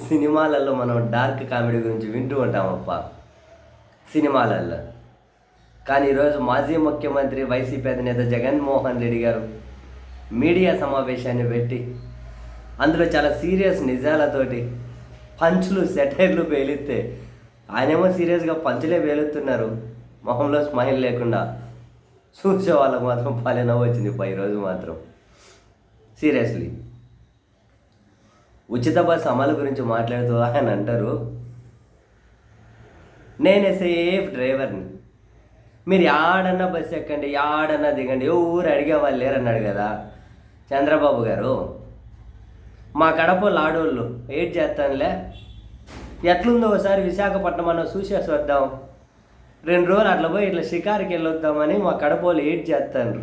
సినిమాలలో మనం dark comedy గురించి వింటూ ఉంటామప్ప సినిమాలలో. కానీ ఈరోజు మాజీ ముఖ్యమంత్రి వైసీపీ అధినేత జగన్మోహన్ రెడ్డి గారు మీడియా సమావేశాన్ని పెట్టి అందులో చాలా సీరియస్ నిజాలతోటి పంచులు సెటైర్లు పేలిస్తే ఆయనేమో సీరియస్గా పంచులే పేలుతున్నారు, మొహంలో స్మైల్ లేకుండా. చూసే వాళ్ళకు మాత్రం పని నవ్వు వచ్చింది ఈరోజు మాత్రం. సీరియస్లీ ఉచిత బస్సు అమలు గురించి మాట్లాడుతూ ఆయన అంటారు, నేనే సేఫ్ డ్రైవర్ని, మీరు ఆడన్నా బస్సు ఎక్కండి, ఆడన్నా దిగండి, ఏ ఊరు అడిగే వాళ్ళు లేరన్నాడు కదా చంద్రబాబు గారు. మా కడపలో ఆడోళ్ళు ఏడ్ చేస్తానులే, ఎట్లుందో ఒకసారి విశాఖపట్నం అన్న చూసేసి వద్దాం, 2 రోజులు అట్లా పోయి ఇట్లా షికారుకి వెళ్ళొద్దామని మా కడపలో ఏడ్ చేస్తాను,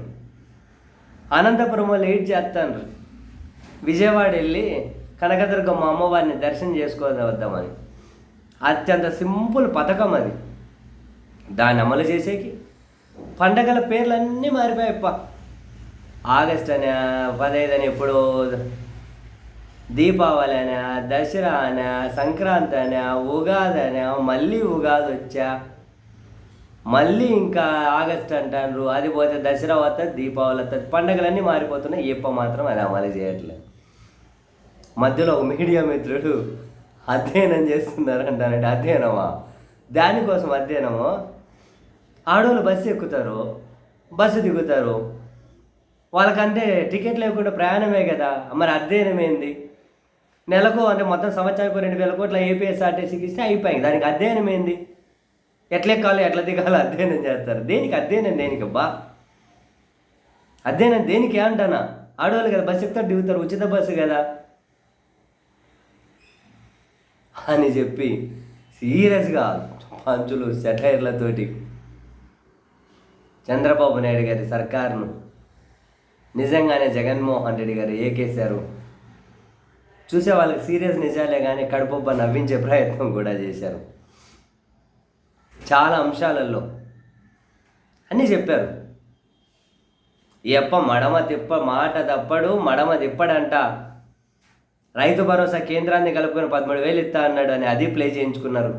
అనంతపురం వాళ్ళు ఏడ్ చేస్తాను, విజయవాడ వెళ్ళి కనకదుర్గమ్మ అమ్మవారిని దర్శనం వద్దామని. అత్యంత సింపుల్ పథకం అది. దాన్ని అమలు చేసేకి పండగల పేర్లన్నీ మారిపోయాయప్ప. ఆగస్ట్ అనే 15 అని, ఎప్పుడు దీపావళి అనే, దసరా అనే, సంక్రాంతి అనే, ఉగాది అనే, మళ్ళీ ఉగాది వచ్చా, మళ్ళీ ఇంకా ఆగస్ట్ అంటారు, అది పోతే దసరా వస్తుంది, దీపావళి వస్తుంది, పండగలన్నీ మారిపోతున్నాయి. ఇప్ప మాత్రం అది అమలు చేయట్లేదు. మధ్యలో ఒక మీడియా మిత్రుడు అధ్యయనం చేస్తున్నారు అంటానంటే, అధ్యయనమా? దానికోసం అధ్యయనము. ఆడవాళ్ళు బస్సు ఎక్కుతారు, బస్సు దిగుతారు, వాళ్ళకంటే టికెట్ లేకుండా ప్రయాణమే కదా, మరి అధ్యయనం ఏంది? నెలకు అంటే మొత్తం సంవత్సరానికి 2,000 కోట్ల ఏపీఎస్ఆర్టీసీకి ఇస్తే అయిపోయింది. దానికి అధ్యయనం ఏంది? ఎట్లా ఎక్కాలో ఎట్లా దిగాలో అధ్యయనం చేస్తారు. దేనికి అధ్యయనం? దేనికి అబ్బా అధ్యయనం? దేనికి అంటానా? ఆడవాళ్ళు కదా బస్సు ఎక్కుతారు, దిగుతారు, ఉచిత బస్సు కదా అని చెప్పి సీరియస్గా పంచులు సెటైర్లతోటి చంద్రబాబు నాయుడు గారి సర్కారును నిజంగానే జగన్మోహన్ రెడ్డి గారు ఏకేశారు. చూసే వాళ్ళకి సీరియస్ నిజాలే కానీ కడుపొబ్బ నవ్వించే ప్రయత్నం కూడా చేశారు. చాలా అంశాలలో అన్నీ చెప్పారు. ఎప్ప మడమ తిప్ప మాట తప్పడు, మడమ తిప్పడంట. రైతు భరోసా కేంద్రాన్ని కలుపుకొని 13,000 ఇస్తా అన్నాడు అని అది ప్లే చేయించుకున్నారు.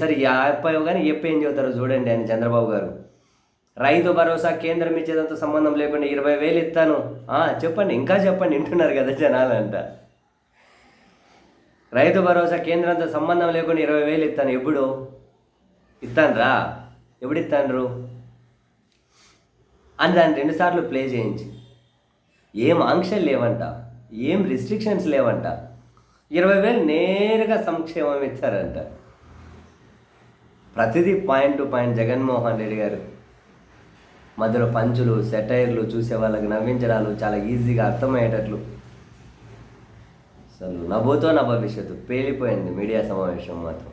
సరే ఎప్పయో కానీ ఏం చెబుతారో చూడండి అని చంద్రబాబు గారు. రైతు భరోసా కేంద్రం ఇచ్చేదంతా సంబంధం లేకుండా 20,000 ఇస్తాను, చెప్పండి, ఇంకా చెప్పండి, వింటున్నారు కదా జనాలంట. రైతు భరోసా కేంద్రంతో సంబంధం లేకుండా 20,000 ఇస్తాను. ఎప్పుడు ఇస్తాను? ఎప్పుడు ఇస్తాను అని దాన్ని 2 సార్లు ప్లే చేయించి ఏం ఆంక్షలు లేవంట, ఏం రిస్ట్రిక్షన్స్ లేవంట, 20,000 నేరుగా సంక్షేమం ఇచ్చారంట. ప్రతిదీ point to point Jaganmohan Reddy గారు మధ్యలో పంచులు సెటైర్లు చూసే వాళ్ళకి నవ్వించడాలు చాలా ఈజీగా అర్థమయ్యేటట్లు. అసలు నవ్వుతో నా భవిష్యత్తు పేలిపోయింది మీడియా సమావేశం మాత్రం.